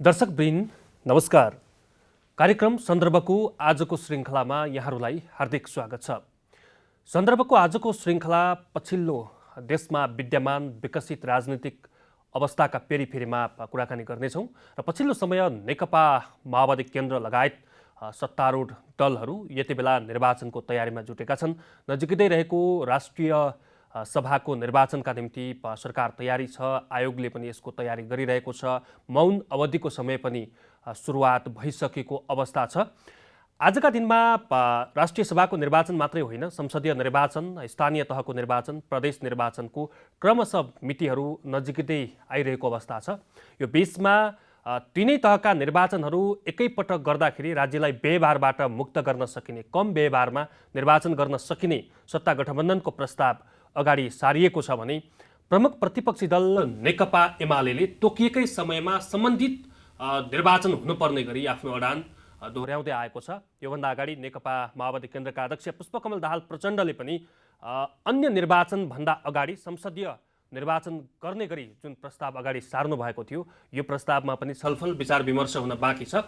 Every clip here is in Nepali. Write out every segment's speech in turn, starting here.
दर्शकवृन्द नमस्कार। कार्यक्रम सन्दर्भको आजको श्रृङ्खलामा यहाँहरूलाई हार्दिक स्वागत छ। सन्दर्भको आजको श्रृङ्खला पछिल्लो देशमा विद्यमान विकसित राजनीतिक अवस्थाका पेरिफेरीमा कुराकानी गर्नेछौँ र पछिल्लो समय नेकपा माओवादी केन्द्र लगायत सत्तारूढ दलहरू यति बेला निर्वाचनको तयारीमा जुटेका छन्। नजिकै रहेको राष्ट्रिय सभाको निर्वाचनका निम्ति सरकार तयारी छ, आयोगले पनि यसको तयारी गरिरहेको छ। मौन अवधिको समय पनि सुरुवात भइसकेको अवस्था छ। आजका दिनमा राष्ट्रिय सभाको निर्वाचन मात्रै होइन, संसदीय निर्वाचन, स्थानीय तहको निर्वाचन, प्रदेश निर्वाचनको क्रमशः मितिहरू नजिकै आइरहेको अवस्था छ। यो बीचमा तीनै तहका निर्वाचनहरू एकैपटक गर्दाखेरि राज्यलाई व्ययभारबाट मुक्त गर्न सकिने, कम व्ययभारमा निर्वाचन गर्न सकिने सत्ता गठबन्धनको प्रस्ताव अगाडि सारिएको छ भने प्रमुख प्रतिपक्षी दल नेकपा एमाले तोकिएकै समयमा सम्बन्धित निर्वाचन हुनुपर्ने गरी आफ्नो अडान दोहोर्याउँदै आएको छ। योभन्दा अगाडि नेकपा माओवादी केन्द्रका अध्यक्ष पुष्पकमल दाहाल प्रचण्डले पनि अन्य निर्वाचनभन्दा अगाडि संसदीय निर्वाचन गर्ने गरी जुन प्रस्ताव अगाडि सार्नु भएको थियो, यो प्रस्तावमा पनि छलफल विचार विमर्श हुन बाँकी छ।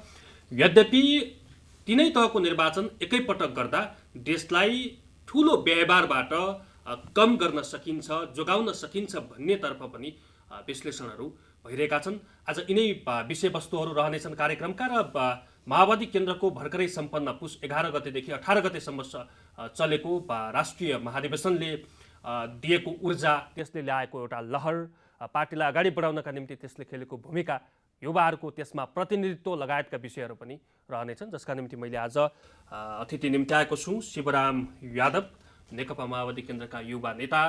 यद्यपि तीनै तहको निर्वाचन एकैपटक गर्दा देशलाई ठुलो व्ययभारबाट कम गर्न सकिन्छ, जोगाउन सकिन्छ भन्नेतर्फ पनि विश्लेषणहरू भइरहेका छन्। आज यिनै विषयवस्तुहरू रहनेछन् कार्यक्रमका र माओवादी केन्द्रको भर्खरै सम्पन्न पुस 11 गतेदेखि 18 गतेसम्म चलेको राष्ट्रिय महाधिवेशनले दिएको ऊर्जा, त्यसले ल्याएको एउटा लहर, पार्टीलाई अगाडि बढाउनका निम्ति त्यसले खेलेको भूमिका, युवाहरूको त्यसमा प्रतिनिधित्व लगायतका विषयहरू पनि रहनेछन्, जसका निम्ति मैले आज अतिथि निम्ति आएको छु। शिवराम यादव, नेकपा माओवादी केन्द्रका युवा नेता,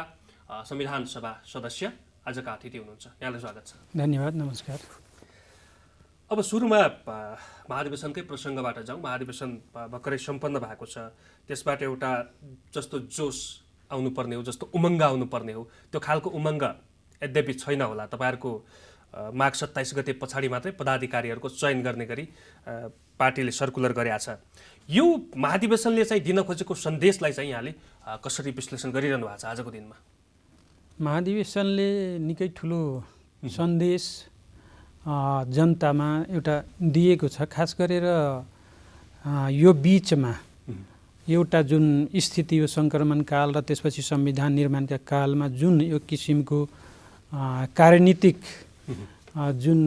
संविधान सभा सदस्य, आजका अतिथि हुनुहुन्छ। यहाँलाई स्वागत छ। धन्यवाद, नमस्कार। अब सुरुमा महाधिवेशनकै प्रसङ्गबाट जाउँ। महाधिवेशन भर्खरै सम्पन्न भएको छ, त्यसबाट एउटा जस्तो जोस आउनुपर्ने हो, जस्तो उमङ्ग आउनुपर्ने हो, त्यो खालको उमङ्ग यद्यपि छैन होला। तपाईँहरूको माघ 27 गते पछाडि मात्रै पदाधिकारीहरूको चयन गर्ने गरी पार्टीले सर्कुलर गरेका छ। यो महाधिवेशनले चाहिँ दिन खोजेको सन्देशलाई चाहिँ यहाँले कसरी विश्लेषण गरिरहनु भएको छ आजको दिनमा? महाधिवेशनले निकै ठुलो सन्देश जनतामा एउटा दिएको छ। खास गरेर यो बिचमा एउटा जुन स्थिति हो सङ्क्रमण काल र त्यसपछि संविधान निर्माणका कालमा जुन यो किसिमको कार्यनीतिक जुन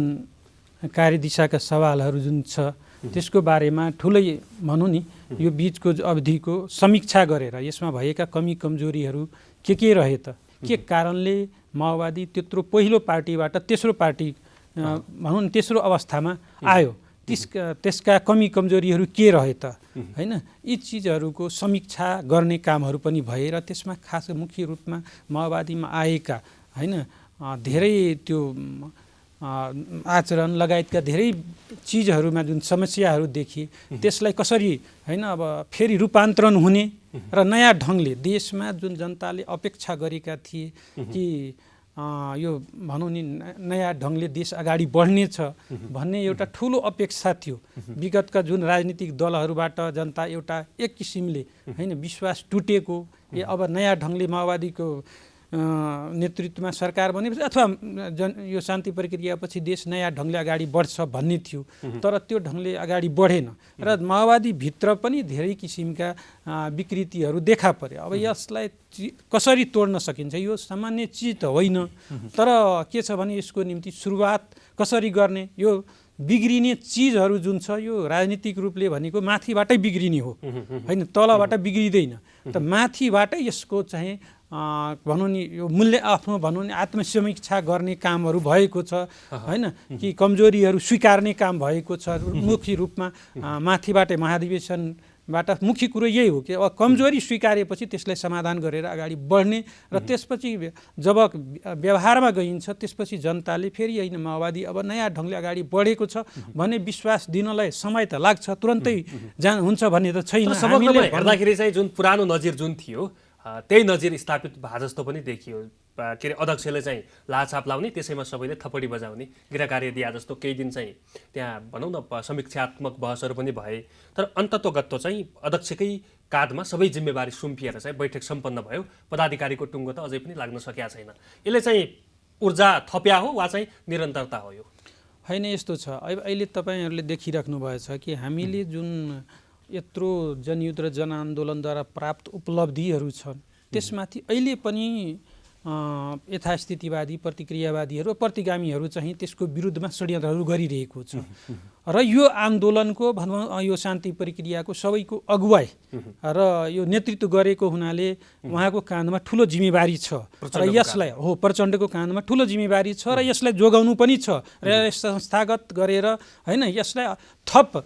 कार्यदिशाका सवालहरू जुन छ, त्यसको बारेमा ठुलै भनौँ नि यो बिचको अवधिको समीक्षा गरेर यसमा भएका कमी कमजोरीहरू के रहे त, के कारणले माओवादी त्यत्रो पहिलो पार्टीबाट तेस्रो पार्टी भनौँ न तेस्रो अवस्थामा आयो, त्यसका कमी कमजोरीहरू के रहे त, हैन, यी चिजहरूको समीक्षा गर्ने कामहरू पनि भए र त्यसमा खास मुख्य रूपमा माओवादीमा आएका हैन धेरै त्यो आचरण लगायतका धेरै चिजहरूमा जुन समस्याहरू देखिए, त्यसलाई कसरी हैन अब फेरि रूपान्तरण हुने र नयाँ ढङ्गले देशमा जुन जनताले अपेक्षा गरेका थिए कि यो भनौँ नि नयाँ ढङ्गले देश अगाडि बढ्नेछ भन्ने एउटा ठुलो अपेक्षा थियो। विगतका जुन राजनीतिक दलहरूबाट जनता एउटा एक किसिमले हैन विश्वास टुटेको, अब नयाँ ढङ्गले माओवादीको नेतृत्वमा सरकार बनेपछि अथवा यो शान्ति प्रक्रियापछि देश नयाँ ढङ्गले अगाडि बढ्छ भन्ने थियो, तर त्यो ढङ्गले अगाडि बढेन र माओवादीभित्र पनि धेरै किसिमका विकृतिहरू देखा पर्यो। अब यसलाई कसरी तोड्न सकिन्छ, यो सामान्य चिज त होइन, तर के छ भने यसको निम्ति सुरुवात कसरी गर्ने, यो बिग्रिने चिजहरू जुन छ यो राजनीतिक रूपले भनेको माथिबाटै बिग्रिने हो, होइन, तलबाट बिग्रिँदैन। त माथिबाटै यसको चाहिँ भनौँ नि यो मूल्य आफ्नो भनौँ नि आत्मसमीक्षा गर्ने कामहरू भएको छ, होइन, कि कमजोरीहरू स्वीकार्ने काम भएको छ मुख्य रूपमा माथिबाटै महाधिवेशनबाट। मुख्य कुरो यही हो कि अब कमजोरी स्वीकारेपछि त्यसलाई समाधान गरेर अगाडि बढ्ने र त्यसपछि जब व्यवहारमा गइन्छ त्यसपछि जनताले फेरि होइन माओवादी अब नयाँ ढङ्गले अगाडि बढेको छ भन्ने विश्वास दिनलाई समय त लाग्छ, तुरन्तै हुन्छ भन्ने त छैन। समग्रमा हेर्दाखेरि चाहिँ जुन पुरानो नजिर जुन थियो त्यही नजिर स्थापित भए जस्तो पनि देखियो। के अरे अध्यक्षले चाहिँ लाछाप लाउने, त्यसैमा सबैले थपडी बजाउने, गृहकार्य दिए जस्तो केही दिन चाहिँ त्यहाँ भनौँ न समीक्षात्मक बहसहरू पनि भए। तर अन्ततोगत्तो चाहिँ अध्यक्षकै काँधमा सबै जिम्मेवारी सुम्पिएर चाहिँ बैठक सम्पन्न भयो। पदाधिकारीको टुङ्गो त अझै पनि लाग्न सकेका छैन। यसले चाहिँ ऊर्जा थप्या हो वा चाहिँ निरन्तरता हो? यो होइन यस्तो छ। अहिले तपाईँहरूले देखिराख्नु भएछ कि हामीले जुन यत्रो जनयुद्ध र जनआन्दोलनद्वारा प्राप्त उपलब्धिहरू छन् त्यसमाथि अहिले पनि यथास्थितिवादी प्रतिक्रियावादीहरू प्रतिगामीहरू चाहिँ त्यसको विरुद्धमा षड्यन्त्रहरू गरिरहेको छ र यो आन्दोलनको भनौँ यो शान्ति प्रक्रियाको सबैको अगुवाई र यो नेतृत्व गरेको हुनाले उहाँको काँधमा ठुलो जिम्मेवारी छ र यसलाई प्रचण्डको काँधमा ठुलो जिम्मेवारी छ र यसलाई जोगाउनु पनि छ र संस्थागत गरेर होइन यसलाई थप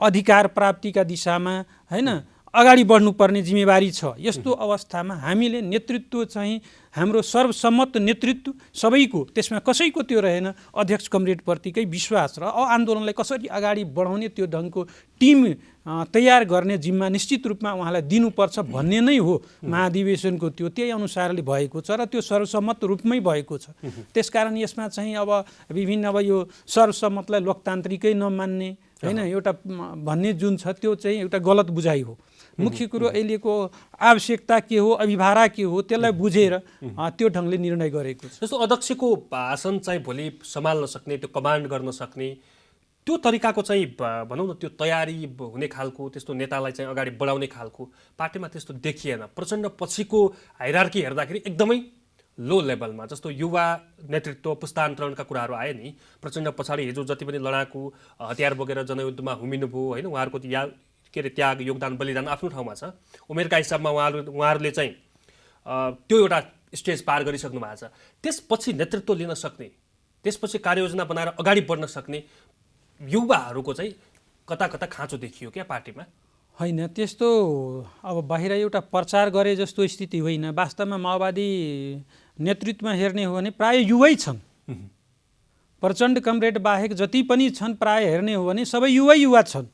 अधिकार प्राप्तिका दिशामा होइन अगाडि बढ्नुपर्ने जिम्मेवारी छ। यस्तो अवस्थामा हामीले नेतृत्व चाहिँ हाम्रो सर्वसम्मत नेतृत्व सबैको त्यसमा कसैको त्यो रहेन। अध्यक्ष कमरेडप्रतिकै विश्वास र आन्दोलनलाई कसरी अगाडि बढाउने त्यो ढङ्गको टिम तयार गर्ने जिम्मा निश्चित रूपमा उहाँलाई दिनुपर्छ भन्ने नै हो महाधिवेशनको त्यही अनुसारले भएको छ र त्यो सर्वसम्मत रूपमै भएको छ। त्यसकारण यसमा चाहिँ अब विभिन्न अब यो सर्वसम्मतलाई लोकतान्त्रिकै नमान्ने होइन एउटा भन्ने जुन छ त्यो चाहिँ एउटा गलत बुझाइ हो। मुख्य कुरो अहिलेको आवश्यकता के हो अभिभारा के हो त्यसलाई बुझेर त्यो ढङ्गले निर्णय गरेको छ। जस्तो अध्यक्षको भाषण चाहिँ भोलि सम्हाल्न सक्ने त्यो कमान्ड गर्न सक्ने त्यो तरिकाको चाहिँ भनौँ न त्यो तयारी हुने खालको त्यस्तो नेतालाई चाहिँ अगाडि बढाउने खालको पार्टीमा त्यस्तो देखिएन। प्रचण्ड पछिको हायरार्की हेर्दाखेरि एकदमै लो लेभलमा जस्तो युवा नेतृत्व पुस्तान्तरणका कुराहरू आए नि। प्रचण्ड पछाडि हिजो जति पनि लडाकु हतियार बोकेर जनयुद्धमा हुमिनुभयो होइन उहाँहरूको त्याग योगदान बलिदान आफ्नो ठाउँमा छ। उमेरका हिसाबमा उहाँहरूले चाहिँ त्यो एउटा स्टेज पार गरिसक्नु भएको छ। त्यसपछि नेतृत्व लिन सक्ने त्यसपछि कार्ययोजना बनाएर अगाडि बढ्न सक्ने युवाहरूको चाहिँ कता कता खाँचो देखियो क्या पार्टीमा? होइन त्यस्तो अब बाहिर एउटा प्रचार गरे जस्तो स्थिति होइन। वास्तवमा माओवादी नेतृत्वमा हेर्ने हो भने प्राय युवै छन्। प्रचण्ड कमरेड बाहेक जति पनि छन् प्राय हेर्ने हो भने सबै युवा छन्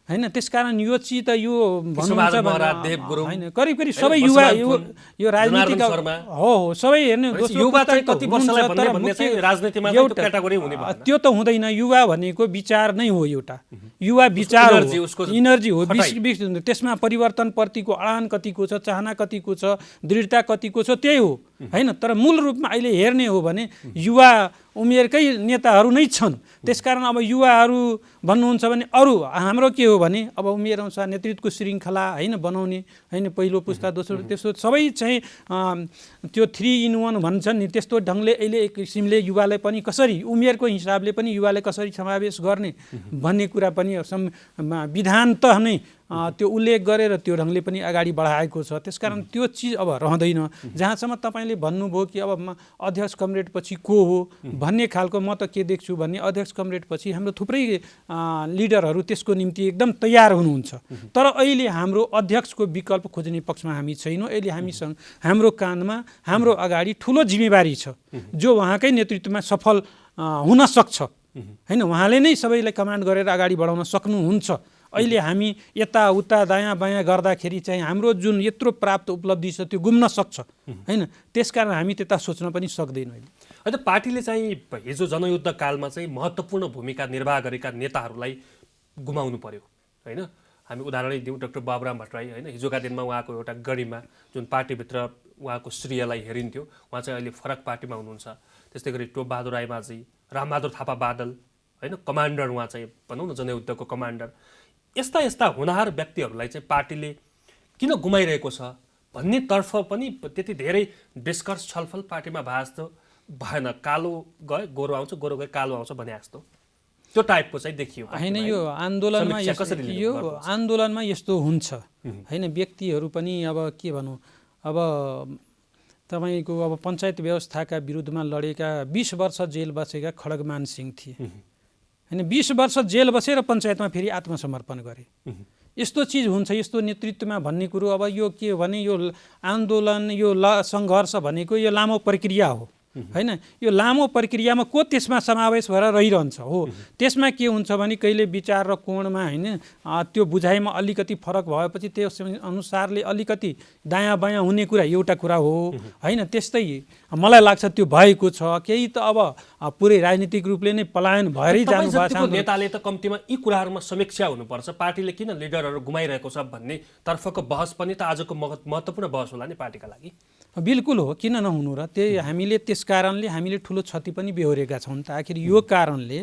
होइन। त्यसकारण यो चिज त यो होइन करिब करिब सबै युवा यो राजनीतिक हो सबै हेर्ने त्यो त हुँदैन। युवा भनेको विचार नै हो एउटा युवा विचार इनर्जी हो। त्यसमा परिवर्तनप्रतिको अडान कतिको छ चाहना कतिको छ दृढता कतिको छ त्यही हो होइन। तर मूल रूपमा अहिले हेर्ने हो भने युवा उमेरकै नेताहरू नै छन्। त्यसकारण अब युवाहरू भन्नुहुन्छ भने अरू हाम्रो के हो भने अब उमेर अनुसार नेतृत्वको श्रृङ्खला होइन बनाउने होइन पहिलो पुस्ता दोस्रो त्यस्तो सबै चाहिँ त्यो 3-in-1 भन्छन् नि त्यस्तो ढङ्गले अहिले एक किसिमले युवालाई पनि कसरी उमेरको हिसाबले पनि युवालाई कसरी समावेश गर्ने भन्ने कुरा पनि विधान त नै त्यो उल्लेख गरेर त्यो ढङ्गले पनि अगाडि बढाएको छ। त्यसकारण त्यो चिज अब रहँदैन। जहाँसम्म तपाईँले भन्नुभयो कि अब अध्यक्ष कमरेड पछि को हो भन्ने खालको म त के देख्छु भने अध्यक्ष कमरेड पछि हाम्रो थुप्रै लिडरहरू त्यसको निम्ति एकदम तयार हुनुहुन्छ। तर अहिले हाम्रो अध्यक्षको विकल्प खोज्ने पक्षमा हामी छैनौँ। अहिले हामीसँग हाम्रो काँधमा हाम्रो अगाडि ठुलो जिम्मेवारी छ जो उहाँकै नेतृत्वमा सफल हुन सक्छ होइन। उहाँले नै सबैलाई कमान्ड गरेर अगाडि बढाउन सक्नुहुन्छ। अहिले हामी यताउता दायाँ बायाँ गर्दाखेरि चाहिँ हाम्रो जुन यत्रो प्राप्त उपलब्धि छ त्यो गुम्न सक्छ होइन। त्यसकारण हामी त्यता सोच्न पनि सक्दैनौँ। होइन पार्टीले चाहिँ हिजो जनयुद्ध कालमा चाहिँ महत्त्वपूर्ण भूमिका निर्वाह गरेका नेताहरूलाई गुमाउनु पर्यो होइन। हामी उदाहरणै दिउँ डाक्टर बाबुराम भट्टराई होइन। हिजोका दिनमा उहाँको एउटा गरिमा जुन पार्टीभित्र उहाँको श्रेयलाई हेरिन्थ्यो उहाँ चाहिँ अहिले फरक पार्टीमा हुनुहुन्छ। त्यस्तै गरी टोपबहादुर राईमाझी रामबहादुर थापा बादल होइन कमान्डर उहाँ चाहिँ भनौँ न जनयुद्धको कमान्डर। यस्ता यस्ता हुनहार व्यक्तिहरूलाई चाहिँ पार्टीले किन गुमाइरहेको छ भन्ने तर्फ पनि त्यति धेरै डिस्कस छलफल पार्टीमा भए जस्तो भएन। कालो गए गोरो आउँछ गोरो गए कालो आउँछ भने जस्तो त्यो टाइपको चाहिँ देखियो होइन। यो आन्दोलनमा यस्तो हुन्छ होइन। व्यक्तिहरू पनि अब के भनौँ अब तपाईँको अब पञ्चायत व्यवस्थाका विरुद्धमा लडेका 20 वर्ष जेल बसेका खड्गमान सिंह थिए होइन। 20 वर्ष जेल बसेर पञ्चायतमा फेरि आत्मसमर्पण गरे। यस्तो चिज हुन्छ यस्तो नेतृत्वमा भन्ने कुरो। अब यो के भने यो आन्दोलन यो सङ्घर्ष भनेको यो लामो प्रक्रिया हो होइन। यो लामो प्रक्रियामा को त्यसमा समावेश भएर रहिरहन्छ हो। त्यसमा के हुन्छ भने कहिले विचार र कोणमा होइन त्यो बुझाइमा अलिकति फरक भएपछि त्यस अनुसारले अलिकति दायाँ बायाँ हुने कुरा एउटा कुरा हो होइन। त्यस्तै मलाई लाग्छ त्यो भएको छ। केही त अब पुरै राजनीतिक रूपले नै पलायन भएरै जानुभएको छ। नेताले त कम्तीमा यी कुराहरूमा समीक्षा हुनुपर्छ। पार्टीले किन लिडरहरू गुमाइरहेको छ भन्ने तर्फको बहस पनि त आजको महत्त्वपूर्ण बहस होला नि पार्टीका लागि। बिल्कुल हो किन नहुनु र त्यही हामीले त्यस कारणले हामीले ठुलो क्षति पनि बेहोरेका छौँ त। आखिर यो कारणले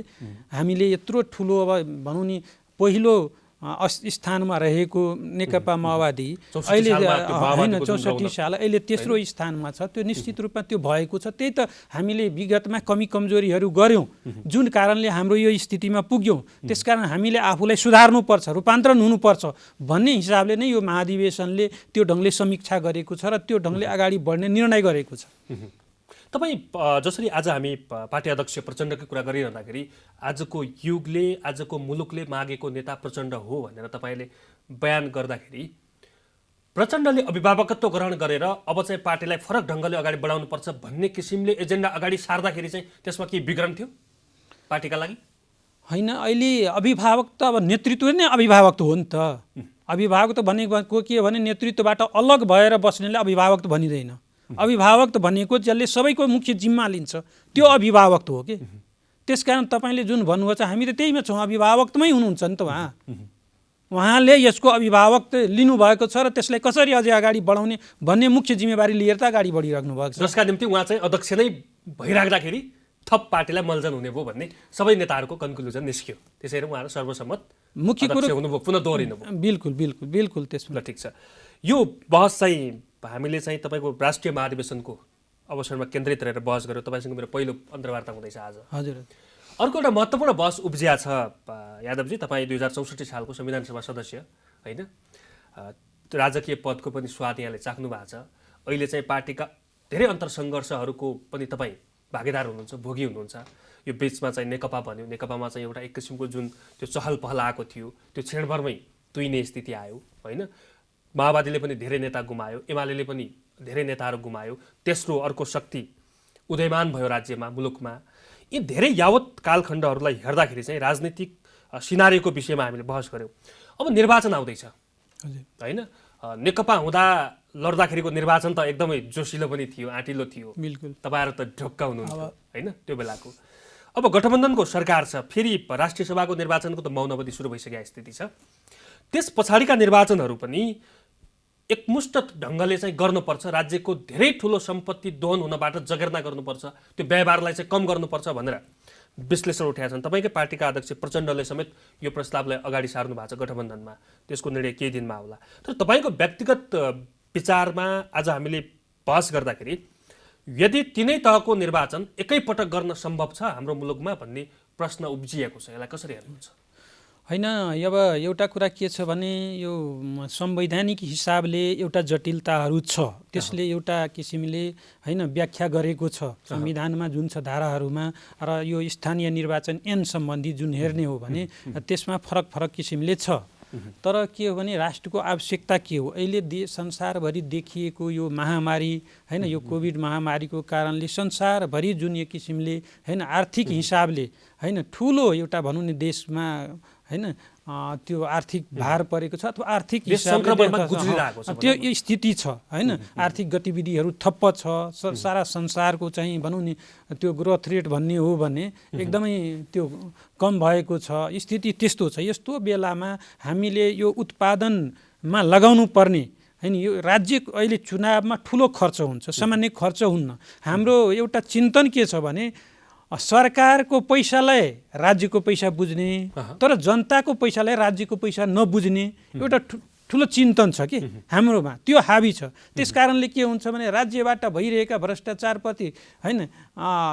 हामीले यत्रो ठुलो अब भनौँ नि पहिलो स्थानमा रहेको नेकपा माओवादी अहिले होइन 64 साल अहिले तेस्रो स्थानमा छ। त्यो निश्चित रूपमा त्यो भएको छ। त्यही त हामीले विगतमा कमी कमजोरीहरू गऱ्यौँ जुन कारणले हाम्रो यो स्थितिमा पुग्यौँ। त्यसकारण हामीले आफूलाई सुधार्नुपर्छ, रूपान्तरण हुनुपर्छ भन्ने हिसाबले नै यो महाधिवेशनले त्यो ढङ्गले समीक्षा गरेको छ र त्यो ढङ्गले अगाडि बढ्ने निर्णय गरेको छ। तपाईँ जसरी आज हामी पार्टी अध्यक्ष प्रचण्डकै कुरा गरिरहँदाखेरि आजको युगले आजको मुलुकले मागेको नेता प्रचण्ड हो भनेर तपाईँले बयान गर्दाखेरि प्रचण्डले अभिभावकत्व ग्रहण गरेर अब चाहिँ पार्टीलाई फरक ढङ्गले अगाडि बढाउनुपर्छ भन्ने किसिमले एजेन्डा अगाडि सार्दाखेरि चाहिँ त्यसमा के विवरण थियो पार्टीका लागि? होइन, अहिले अभिभावक त अब नेतृत्व नै अभिभावक हो नि त। अभिभावक त भनेको के हो भने नेतृत्वबाट अलग भएर बस्नेले अभिभावक त भनिँदैन। अभिभावक त भनेको जसले सबैको मुख्य जिम्मा लिन्छ त्यो अभिभावक त हो कि। त्यसकारण तपाईँले जुन भन्नुभएको छ हामी त त्यहीमा छौँ, अभिभावकमै हुनुहुन्छ नि त उहाँले यसको अभिभावक लिनुभएको छ र त्यसलाई कसरी अझै अगाडि बढाउने भन्ने मुख्य जिम्मेवारी लिएर त अगाडि बढिराख्नु भएको छ। जसका निम्ति उहाँ चाहिँ अध्यक्ष नै भइराख्दाखेरि थप पार्टीलाई मल्जन हुने भयो भन्ने सबै नेताहरूको कन्क्लुजन निस्क्यो। त्यसैले उहाँहरू सर्वसम्मत मुख्य कुरो हुनुभयो, पुनः दोहोरिनु भयो। बिल्कुल बिल्कुल बिल्कुल त्यसमा ल ठिक छ। यो बहस चाहिँ हामीले चाहिँ तपाईँको राष्ट्रिय महाधिवेशनको अवसरमा केन्द्रित रहेर बहस गऱ्यौँ। तपाईँसँग मेरो पहिलो अन्तर्वार्ता हुँदैछ आज। हजुर। अर्को एउटा महत्त्वपूर्ण बहस उब्जिया छ यादवजी। तपाईँ 2064 सालको संविधान सभा सदस्य होइन, राजकीय पदको पनि स्वाद यहाँले चाख्नु भएको छ। अहिले चाहिँ पार्टीका धेरै अन्तरसङ्घर्षहरूको पनि तपाईँ भागीदार हुनुहुन्छ, भोगी हुनुहुन्छ। यो बिचमा चाहिँ नेकपा भन्यो, नेकपामा चाहिँ एउटा एक किसिमको जुन त्यो चहल पहल आएको थियो त्यो क्षणभरमै तुइने स्थिति आयो होइन। माओवादीले पनि धेरै नेता गुमायो, एमाले पनि धेरै नेताहरू गुमायो, तेस्रो अर्को शक्ति उदयमान भयो राज्यमा, मुलुकमा। यी धेरै यावत कालखण्डहरूलाई हेर्दाखेरि चाहिँ राजनीतिक सिनारीको विषयमा हामीले बहस गऱ्यौँ। अब निर्वाचन आउँदैछ होइन, नेकपा हुँदा लड्दाखेरिको निर्वाचन त एकदमै जोसिलो पनि थियो, आँटिलो थियो। बिल्कुल। तपाईँहरू त ढुक्क हुनुहुन्थ्यो होइन त्यो बेलाको। अब गठबन्धनको सरकार छ, फेरि राष्ट्रिय सभाको निर्वाचनको त मौनवधि सुरु भइसकेको स्थिति छ। त्यस पछाडिका निर्वाचनहरू पनि एकमुष्ट ढङ्गले चाहिँ गर्नुपर्छ, राज्यको धेरै ठुलो सम्पत्ति दोहन हुनबाट जगेर्ना गर्नुपर्छ, त्यो व्यवहारलाई चाहिँ कम गर्नुपर्छ भनेर विश्लेषण उठाएका छन्। तपाईँकै पार्टीका अध्यक्ष प्रचण्डले समेत यो प्रस्तावलाई अगाडि सार्नु भएको छ गठबन्धनमा। त्यसको निर्णय केही दिनमा होला। तर तपाईँको व्यक्तिगत विचारमा आज हामीले बहस गर्दाखेरि यदि तिनै तहको निर्वाचन एकैपटक गर्न सम्भव छ हाम्रो मुलुकमा भन्ने प्रश्न उब्जिएको छ, यसलाई कसरी हेर्नुहुन्छ? होइन, अब एउटा कुरा के छ भने यो संवैधानिक हिसाबले एउटा जटिलताहरू छ, त्यसले एउटा किसिमले होइन व्याख्या गरेको छ संविधानमा जुन छ धाराहरूमा। र यो स्थानीय निर्वाचन ऐन सम्बन्धी जुन हेर्ने हो भने त्यसमा फरक फरक किसिमले छ। तर के हो भने राष्ट्रको आवश्यकता के हो? अहिले संसारभरि देखिएको यो महामारी होइन, यो कोभिड महामारीको कारणले संसारभरि जुन एक किसिमले होइन आर्थिक हिसाबले होइन ठुलो एउटा भनौँ न देशमा होइन त्यो आर्थिक भार परेको छ अथवा आर्थिक हिसाबले त्यो स्थिति छ होइन। आर्थिक गतिविधिहरू ठप्प छ, सारा संसारको चाहिँ भनौँ नि त्यो ग्रोथ रेट भन्ने हो भने एकदमै त्यो कम भएको छ, स्थिति त्यस्तो छ। यस्तो बेलामा हामीले यो उत्पादनमा लगाउनु पर्ने होइन, यो राज्य अहिले चुनावमा ठुलो खर्च हुन्छ, सामान्य खर्च हुन्न। हाम्रो एउटा चिन्तन के छ भने सरकारको पैसालाई राज्यको पैसा बुझ्ने तर जनताको पैसालाई राज्यको पैसा नबुझ्ने एउटा ठुलो चिन्तन छ कि हाम्रोमा, त्यो हावी छ। त्यसकारणले के हुन्छ भने राज्यबाट भइरहेका भ्रष्टाचारप्रति होइन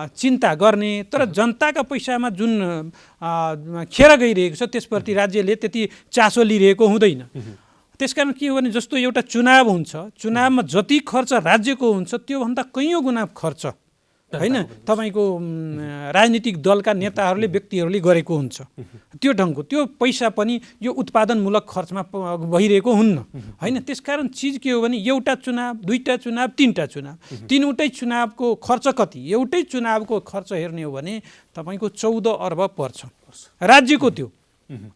चिन्ता गर्ने तर जनताका पैसामा जुन खेर गइरहेको छ त्यसप्रति राज्यले त्यति चासो लिइरहेको हुँदैन। त्यसकारण के हो भने जस्तो एउटा चुनाव हुन्छ, चुनावमा जति खर्च राज्यको हुन्छ त्योभन्दा कैयौँ गुणा खर्च होइन तपाईँको राजनीतिक दलका नेताहरूले व्यक्तिहरूले गरेको हुन्छ। त्यो ढङ्गको त्यो पैसा पनि यो उत्पादनमूलक खर्चमा भइरहेको हुन्न होइन। त्यसकारण चिज के हो भने एउटा चुनाव, दुईवटा चुनाव, तिनवटा चुनाव, तिनवटै चुनावको खर्च कति? एउटै चुनावको खर्च हेर्ने हो भने तपाईँको 14 अर्ब पर्छ राज्यको। त्यो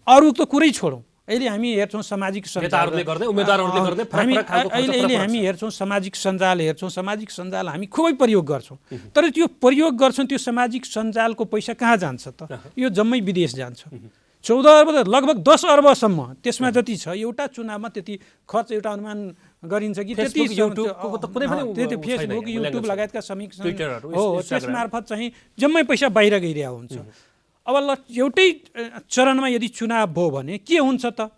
अरू त कुरै छोडौँ, अहिले हामी हेर्छौँ सामाजिक सञ्जाल, अहिले हामी हेर्छौँ सामाजिक सञ्जाल हेर्छौँ, सामाजिक सञ्जाल हामी खुबै प्रयोग गर्छौँ। तर त्यो प्रयोग गर्छौँ त्यो सामाजिक सञ्जालको पैसा कहाँ जान्छ त? यो जम्मै विदेश जान्छ। 14 अर्ब लगभग 10 अर्बसम्म त्यसमा जति छ एउटा चुनावमा त्यति खर्च एउटा अनुमान गरिन्छ कि त्यति त्यति फेसबुक युट्युब लगायतका समीक्षा हो त्यसमार्फत चाहिँ जम्मै पैसा बाहिर गइरहेको हुन्छ। अब ल एउटै चरणमा यदि चुनाव भयो भने के हुन्छ त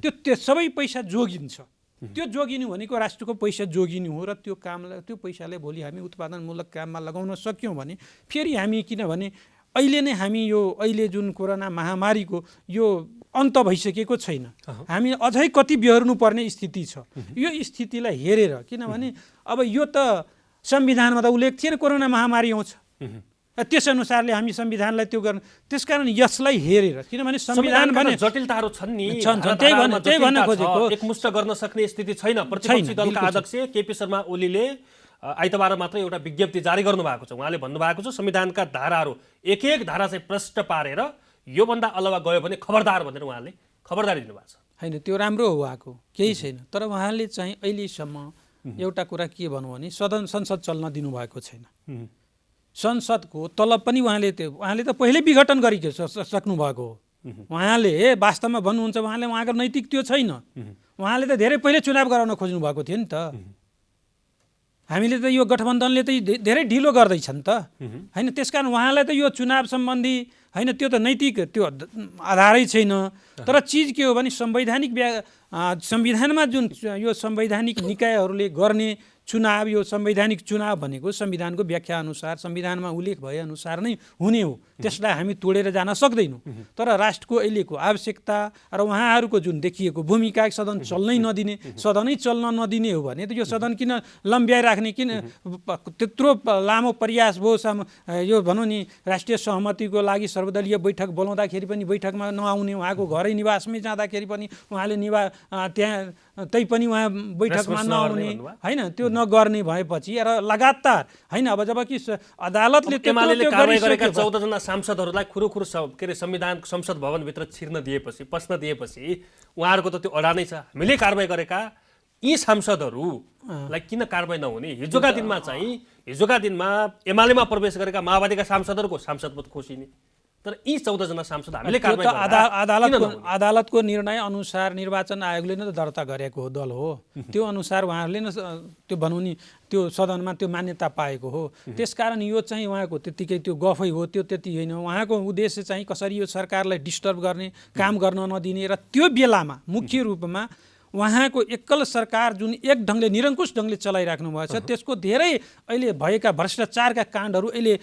त्यो सबै पैसा जोगिन्छ। त्यो जोगिनु भनेको राष्ट्रको पैसा जोगिनु हो र त्यो कामलाई त्यो पैसाले भोलि हामी उत्पादनमूलक काममा लगाउन सक्यौँ भने फेरि हामी किनभने अहिले नै हामी यो अहिले जुन कोरोना महामारीको यो अन्त भइसकेको छैन, हामी अझै कति बेहोर्नु पर्ने स्थिति छ। यो स्थितिलाई हेरेर किनभने अब यो त संविधानमा त उल्लेख थिएन कोरोना महामारी आउँछ, त्यसअनुसारले हामी संविधानलाई त्यो गर्न त्यसकारण यसलाई हेरेर किनभने संविधान भने जटिलताहरू छन् नि त्यही भन्न खोजेको एकमुष्ट गर्न सक्ने स्थिति छैन। प्रतिपक्षी दलका अध्यक्ष केपी शर्मा ओलीले आइतबार मात्र एउटा विज्ञप्ति जारी गर्नु भएको छ। उहाँले भन्नुभएको छ संविधानका धाराहरू एक एक धारा चाहिँ प्रष्ट पारेर योभन्दा अलावा गयो भने खबरदार भनेर उहाँले खबरदारी दिनुभएको छ। होइन त्यो राम्रो हो आएको केही छैन, तर उहाँले चाहिँ अहिलेसम्म एउटा कुरा के भनौँ भने संसद चल्न दिनुभएको छैन। संसदको तलब पनि उहाँले त पहिल्यै विघटन गरिसक्नु सक्नुभएको हो। उहाँले वास्तवमा भन्नुहुन्छ उहाँले उहाँको नैतिक त्यो छैन। उहाँले त धेरै पहिले चुनाव गराउन खोज्नु भएको थियो नि त। हामीले त यो गठबन्धनले त धेरै ढिलो गर्दैछन् त होइन, त्यसकारण उहाँलाई त यो चुनाव सम्बन्धी होइन त्यो त नैतिक त्यो आधारै छैन। तर चिज के हो भने संविधानमा जुन यो संवैधानिक निकायहरूले गर्ने चुनाव यो संवैधानिक चुनाव भनेको संविधानको व्याख्या अनुसार संविधानमा उल्लेख भएअनुसार नै हुने हो, त्यसलाई हामी तोडेर जान सक्दैनौँ। तर राष्ट्रको अहिलेको आवश्यकता र उहाँहरूको जुन देखिएको भूमिका सदन चल्नै नदिने सदनै चल्न नदिने हो भने त यो सदन किन लम्ब्याइराख्ने, किन त्यत्रो लामो प्रयास भयो यो भनौँ नि राष्ट्रिय सहमतिको लागि सर्वदलीय बैठक बोलाउँदाखेरि पनि बैठकमा नआउने, उहाँको घरै निवासमै जाँदाखेरि पनि उहाँले त्यहाँ तै पनि उहाँ बैठकमा नआउने होइन, त्यो नगर्ने भएपछि र लगातार होइन अब जबकि अदालतले गरेका 14 जना सांसदहरूलाई खुरुखुरु के अरे संविधान संसद भवनभित्र छिर्न दिएपछि पस्न दिएपछि उहाँहरूको त त्यो अडानै छ। हामीले कारबाही गरेका यी सांसदहरूलाई किन कारबाही नहुने? हिजोका दिनमा एमालेमा प्रवेश गरेका माओवादीका सांसदहरूको सांसद पद खोसिने, तर यी 14 जना सांसद हामीले अदालतको निर्णय अनुसार निर्वाचन आयोगले नै त दर्ता गरेको हो दल हो, त्यो अनुसार उहाँहरूले नै त्यो भनौँ नि त्यो सदनमा त्यो मान्यता पाएको हो। त्यसकारण यो चाहिँ उहाँको त्यतिकै त्यो गफै हो, त्यो त्यति होइन। उहाँको उद्देश्य चाहिँ कसरी यो सरकारलाई डिस्टर्ब गर्ने, काम गर्न नदिने र त्यो बेलामा मुख्य रूपमा उहाँको एकल सरकार जुन एक ढङ्गले निरङ्कुश ढङ्गले चलाइराख्नु भएको छ त्यसको धेरै अहिले भएका भ्रष्टाचारका काण्डहरू अहिले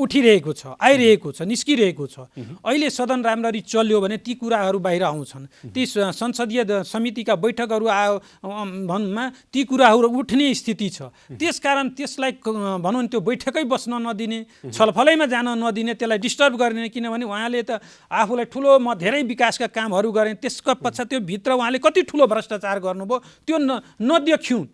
उठिरहेको छ, आइरहेको छ, निस्किरहेको छ। अहिले सदन राम्ररी चल्यो भने ती कुराहरू बाहिर आउँछन्, ती संसदीय समितिका बैठकहरू भनमा ती कुराहरू उठ्ने स्थिति छ। त्यसकारण त्यसलाई भनौँ त्यो बैठकै बस्न नदिने, छलफलैमा जान नदिने, त्यसलाई डिस्टर्ब गर्ने, किनभने उहाँले त आफूलाई ठुलो धेरै विकासका कामहरू गरे, त्यसको पश्चात त्यो भित्र उहाँले कति ठुलो भ्रष्टाचार गर्नुभयो त्यो नदेखिउन्,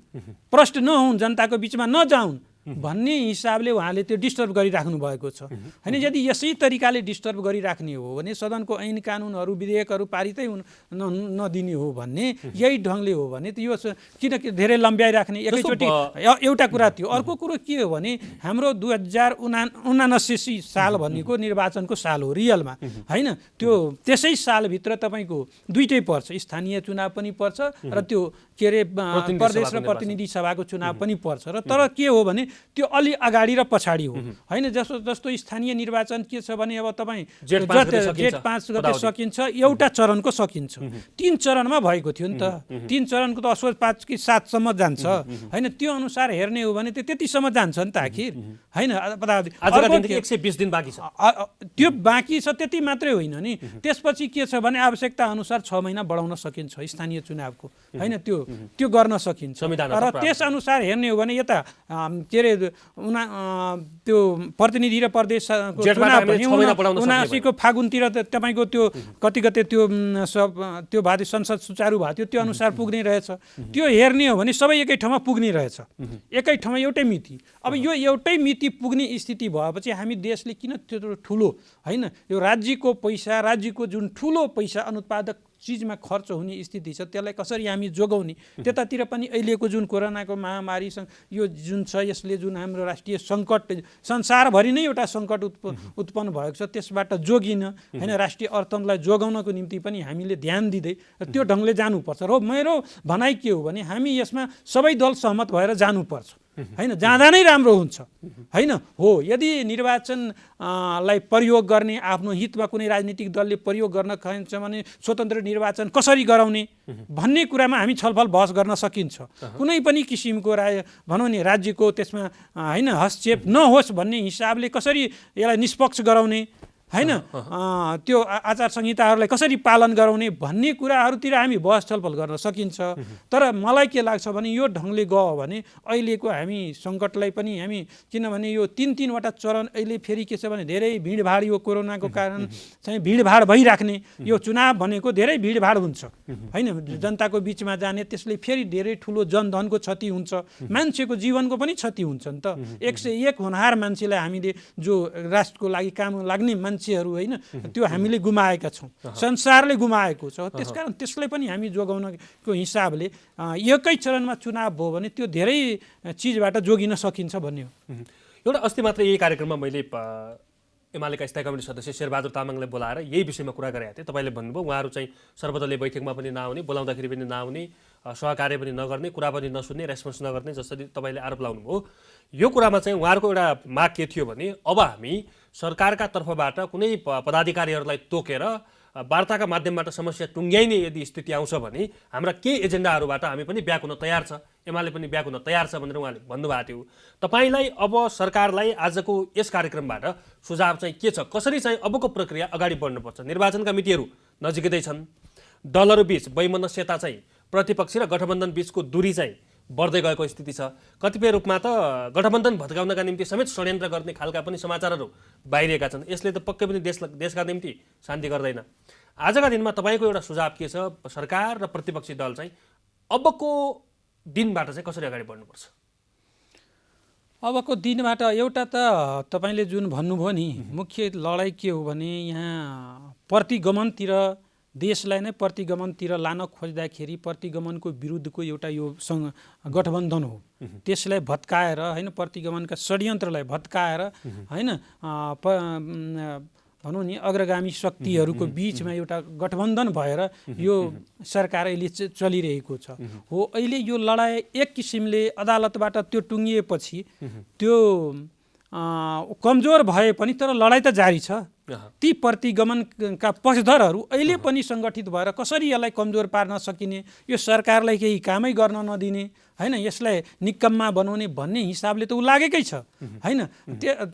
प्रष्ट नहुन्, जनताको बिचमा नजाउन् भन्ने हिसाबले उहाँले त्यो डिस्टर्ब गरिराख्नु भएको छ होइन। यदि यसै तरिकाले डिस्टर्ब गरिराख्ने हो भने सदनको ऐन कानुनहरू विधेयकहरू पारितै नदिने हो भन्ने यही ढङ्गले हो भने त यो किन धेरै लम्ब्याइराख्ने एकैचोटि एउटा कुरा थियो। अर्को कुरो के हो भने हाम्रो 2079 साल भनेको निर्वाचनको साल हो रियलमा होइन। त्यो त्यसै सालभित्र तपाईँको दुईटै पर्छ, स्थानीय चुनाव पनि पर्छ र त्यो के अरे प्रदेश र प्रतिनिधि सभाको चुनाव पनि पर्छ। र तर के हो भने त्यो अलि अगाडि र पछाडि हो होइन। जस्तो स्थानीय निर्वाचन के छ भने अब तपाईँ जेठ 5 गते सकिन्छ, एउटा चरणको सकिन्छ, 3 चरणमा भएको थियो नि त। 3 चरणको त असोज 5 कि 7 सम्म जान्छ होइन। त्यो अनुसार हेर्ने हो भने त्यतिसम्म जान्छ नि त आखिर होइन। 120 दिन बाँकी छ, त्यो बाँकी छ, त्यति मात्रै होइन नि। त्यसपछि के छ भने आवश्यकता अनुसार 6 महिना बढाउन सकिन्छ स्थानीय चुनावको होइन, त्यो गर्न सकिन्छ। र त्यस अनुसार हेर्ने हो भने यता के अरे त्यो प्रतिनिधि र प्रदेशको चुनाव 79को फागुनतिर तपाईँको त्यो कति गते त्यो भाती संसद सुचारू भयो थियो, त्यो अनुसार पुग्ने रहेछ। त्यो हेर्ने हो भने सबै एकै ठाउँमा पुग्ने रहेछ, एकै ठाउँमा एउटै मिति। अब यो एउटै मिति पुग्ने स्थिति भएपछि हामी देशले किन त्यत्रो ठुलो होइन यो राज्यको पैसा, राज्यको जुन ठुलो पैसा अनुत्पादक चिजमा खर्च हुने स्थिति छ त्यसलाई कसरी हामी जोगाउने, त्यतातिर पनि अहिलेको जुन कोरोनाको महामारीसँग यो जुन छ यसले जुन हाम्रो राष्ट्रिय सङ्कट संसारभरि नै एउटा सङ्कट उत्पन्न भएको छ त्यसबाट जोगिन हैन राष्ट्रिय अर्थतन्त्रलाई जोगाउनको निम्ति पनि हामीले ध्यान दिँदै त्यो ढङ्गले जानुपर्छ। र मेरो भनाइ के हो भने हामी यसमा सबै दल सहमत भएर जानुपर्छ हैन, जाँदा नै राम्रो हुन्छ हैन। हो यदि निर्वाचनलाई प्रयोग गर्ने आफ्नो हितमा कुनै राजनीतिक दलले प्रयोग गर्न चाहन्छ भने स्वतन्त्र निर्वाचन कसरी गराउने भन्ने कुरामा हामी छलफल बहस गर्न सकिन्छ। कुनै पनि किसिमको भनौँ नि राज्यको त्यसमा हैन हस्तक्षेप नहोस् भन्ने हिसाबले कसरी यसलाई निष्पक्ष गराउने हैन, त्यो आचार संहिताहरूलाई कसरी पालन गराउने भन्ने कुराहरूतिर हामी बहस छलफल गर्न सकिन्छ। तर मलाई के लाग्छ भने यो ढङ्गले गयो भने अहिलेको हामी सङ्कटलाई पनि हामी, किनभने यो तीनवटा चरण अहिले फेरि के छ भने धेरै भिडभाड, यो कोरोनाको कारण चाहिँ भिडभाड भइराख्ने, यो चुनाव भनेको धेरै भिडभाड हुन्छ हैन, जनताको बिचमा जाने, त्यसले फेरि धेरै ठुलो जनधनको क्षति हुन्छ, मान्छेको जीवनको पनि क्षति हुन्छ नि त। 101 होनहार मान्छेलाई हामीले जो राष्ट्रको लागि काम लाग्ने मान्छेहरू हैन त्यो हामीले गुमाएका छौँ, संसारले गुमाएको छ। त्यसकारण त्यसलाई पनि हामी जोगाउनको हिसाबले एकै चरणमा चुनाव भयो भने त्यो धेरै चिजबाट जोगिन सकिन्छ भन्ने हो। एउटा अस्ति मात्र यही कार्यक्रममा मैले एमालेका स्थायी कमिटी सदस्य शेरबहादुर तामाङलाई बोलाएर यही विषयमा कुरा गरेका थिएँ। तपाईँले भन्नुभयो उहाँहरू चाहिँ सर्वदलीय बैठकमा पनि नआउने, बोलाउँदाखेरि पनि नआउने, सहकार्य पनि नगर्ने, कुरा पनि नसुन्ने, रेस्पोन्स नगर्ने जसरी तपाईँले आरोप लाउनुभयो। यो कुरामा चाहिँ उहाँहरूको एउटा माग के थियो भने अब हामी सरकारका तर्फबाट कुनै पदाधिकारीहरूलाई तोकेर वार्ताका माध्यमबाट समस्या टुङ्ग्याइने यदि स्थिति आउँछ भने हाम्रा केही एजेन्डाहरूबाट हामी पनि ब्याक हुन तयार छ, एमाले पनि ब्याक हुन तयार छ भनेर उहाँले भन्नुभएको थियो। तपाईँलाई अब सरकारलाई आजको यस कार्यक्रमबाट सुझाव चाहिँ के छ, कसरी चाहिँ अबको प्रक्रिया अगाडि बढ्नुपर्छ? निर्वाचनका मितिहरू नजिकै छन्, दलहरू बीच वैमनस्यता चाहिँ प्रतिपक्षी र गठबन्धन बीचको दूरी चाहिँ बढ्दै गएको स्थिति छ। कतिपय रूपमा त गठबन्धन भत्काउनका निम्ति समेत षड्यन्त्र गर्ने खालका पनि समाचारहरू बाहिरिएका छन्। यसले त पक्कै पनि देशका निम्ति शान्ति गर्दैन। आजका दिनमा तपाईँको एउटा सुझाव के छ, सरकार र प्रतिपक्षी दल चाहिँ अबको दिनबाट चाहिँ कसरी अगाडि बढ्नुपर्छ? अबको दिनबाट एउटा त तपाईँले जुन भन्नुभयो नि, मुख्य लडाइँ के हो भने यहाँ प्रतिगमनतिर, देशलाई नै प्रतिगमनतिर लान खोज्दाखेरि प्रतिगमनको विरुद्धको एउटा यो गठबन्धन हो। त्यसलाई भत्काएर हैन, प्रतिगमनका षड्यन्त्रलाई भत्काएर हैन, भनौँ नि अग्रगामी शक्तिहरूको बिचमा एउटा गठबन्धन भएर यो सरकार अहिले चलिरहेको छ। हो अहिले यो लडाइँ एक किसिमले अदालतबाट त्यो टुङ्गिएपछि त्यो कमजोर भए पनि तर लडाइँ त जारी छ। ती प्रतिगमनका पक्षधरहरू अहिले पनि सङ्गठित भएर कसरी यसलाई कमजोर पार्न सकिने, यो सरकारलाई केही कामै गर्न नदिने हैन, यसलाई निकम्मा बनाउने भन्ने हिसाबले त ऊ लागेकै छ हैन।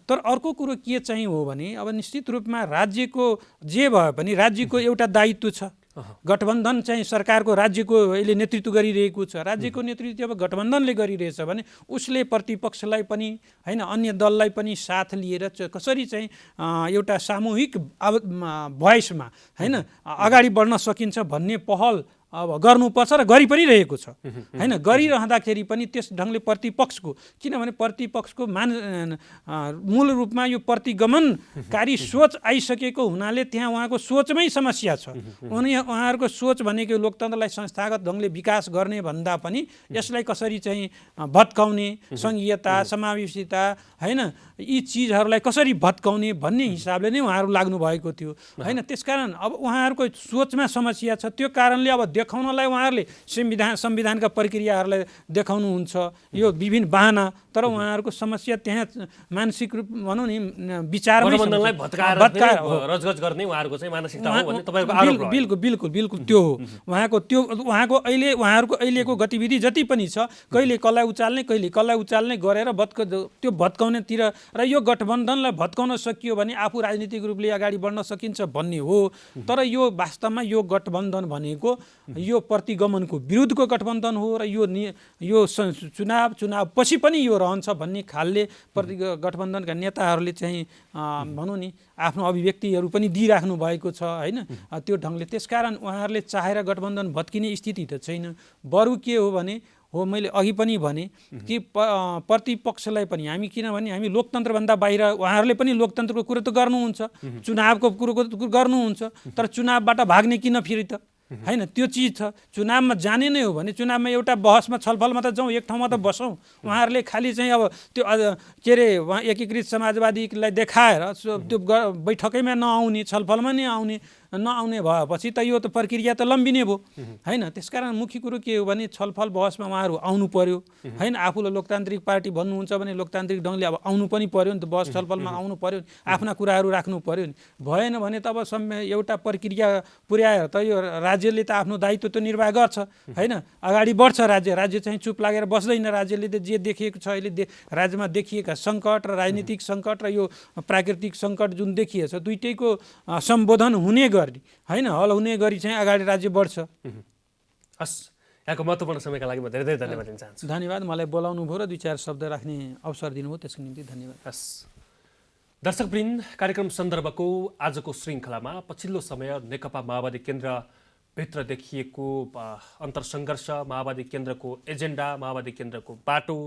तर अर्को कुरो के चाहिँ हो भने अब निश्चित रूपमा राज्यको जे भए पनि राज्यको एउटा दायित्व छ। गठबन्धन चाहिँ सरकारको राज्यको अहिले नेतृत्व गरिरहेको छ, राज्यको नेतृत्व अब गठबन्धनले गरिरहेछ भने उसले प्रतिपक्षलाई पनि हैन, अन्य दललाई पनि साथ लिएर कसरी चाहिँ एउटा सामूहिक भोइसमा हैन अगाडि बढ्न सकिन्छ भन्ने पहल अब गर्नुपर्छ र गरि पनि रहेको छ हैन। गरिरहँदाखेरि पनि त्यस ढङ्गले प्रतिपक्षको, किनभने प्रतिपक्षको मूल रूपमा यो प्रतिगमनकारी सोच आइसकेको हुनाले त्यहाँ उहाँको सोचमै समस्या छ। उहाँहरूको सोच भनेको लोकतन्त्रलाई संस्थागत ढङ्गले विकास गर्ने भन्दा पनि यसलाई कसरी चाहिँ भत्काउने, सङ्घीयता समावेशिता हैन, यी चिजहरूलाई कसरी भत्काउने भन्ने हिसाबले नै उहाँहरू लाग्नु भएको थियो हैन। त्यसकारण अब उहाँहरूको सोचमा समस्या छ। त्यो कारणले अब देखाउनलाई उहाँहरूले संविधानका प्रक्रियाहरूलाई देखाउनुहुन्छ, यो विभिन्न बहाना, तर उहाँहरूको समस्या त्यहाँ मानसिक रूप भनौँ नि विचारमै रजगज गर्ने उहाँहरूको चाहिँ मानसिकता हो भन्ने तपाईको आरोप हो। बिल्कुल त्यो हो उहाँको अहिले उहाँहरूको अहिलेको गतिविधि जति पनि छ, कहिले कसलाई उचाल्ने गरेर त्यो भत्काउनेतिर, र यो गठबन्धनलाई भत्काउन सकियो भने आफू राजनीतिक रूपले अगाडि बढ्न सकिन्छ भन्ने हो। तर यो वास्तवमा यो गठबन्धन भनेको यो प्रतिगमनको विरुद्धको गठबन्धन हो र यो चुनाव पछि पनि यो रहन्छ भन्ने खालले गठबन्धनका नेताहरूले चाहिँ भनौँ नि आफ्नो अभिव्यक्तिहरू पनि दिइराख्नु भएको छ हैन, त्यो ढङ्गले। त्यसकारण उहाँहरूले चाहेर गठबन्धन भत्किने स्थिति त छैन। बरु के हो भने हो मैले अघि पनि भने कि प्रतिपक्षलाई पनि हामी, किनभने हामी लोकतन्त्रभन्दा बाहिर, उहाँहरूले पनि लोकतन्त्रको कुरो त गर्नुहुन्छ, चुनावको कुरो गर्नुहुन्छ, तर चुनावबाट भाग्ने किन फेरि त हैन त्यो चिज छ। चुनावमा जाने नै हो भने चुनावमा एउटा बहसमा छलफलमा त जाउँ, एक ठाउँमा त बसौँ। उहाँहरूले खालि चाहिँ अब त्यो के अरे उहाँ एकीकृत समाजवादीलाई देखाएर त्यो बैठकैमा नआउने, छलफलमा नआउने भएपछि त यो त प्रक्रिया त लम्बिने भयो हैन। त्यसकारण मुख्य कुरो के हो भने छलफल बहसमा उहाँहरू आउनु पर्यो हैन। आफूलाई लोकतान्त्रिक पार्टी भन्नुहुन्छ भने लोकतान्त्रिक ढङ्गले अब आउनु पनि पर्यो नि त, बहस छलफलमा आउनु पर्यो, आफ्ना कुराहरू राख्नु पर्यो नि। भएन भने त अब एउटा प्रक्रिया पुर्याएर त यो राज्यले त आफ्नो दायित्व त निर्वाह गर्छ हैन, अगाडि बढ्छ राज्य। राज्य चाहिँ चुप लागेर बस्दैन। राज्यले त जे देखिएको छ अहिले राज्यमा देखिएका सङ्कट र राजनीतिक सङ्कट र यो प्राकृतिक सङ्कट जुन देखिएछ दुइटैको सम्बोधन हुने गरी हैन, हल हुने गरी चाहिँ अगाडि राज्य बढ्छ। हस्, यहाँको महत्त्वपूर्ण समयका लागि म धेरै धेरै धन्यवाद दिन चाहन्छु। धन्यवाद, मलाई बोलाउनु भयो र 2-4 शब्द राख्ने अवसर दिनुभयो, त्यसको निम्ति धन्यवाद। हस्, दर्शकवृन्द, कार्यक्रम सन्दर्भको आजको श्रृङ्खलामा पछिल्लो समय नेकपा माओवादी केन्द्रभित्र देखिएको अन्तरसङ्घर्ष, माओवादी केन्द्रको एजेन्डा, माओवादी केन्द्रको बाटो,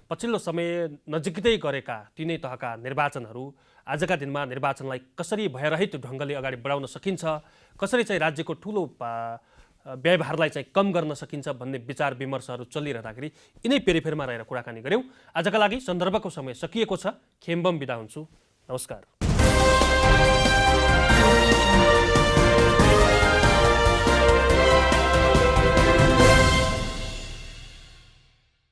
पछिल्लो समय नजिकै गरेका तिनै तहका निर्वाचनहरू, आजका दिनमा निर्वाचनलाई कसरी भयरहित ढङ्गले अगाडि बढाउन सकिन्छ, कसरी चाहिँ राज्यको ठुलो व्यवहारलाई चाहिँ कम गर्न सकिन्छ भन्ने विचार विमर्शहरू चलिरहँदाखेरि यिनै पेरिफेरमा रहेर कुराकानी गऱ्यौँ। आजका लागि सन्दर्भको समय सकिएको छ। खेम्बम बिदा हुन्छु। नमस्कार।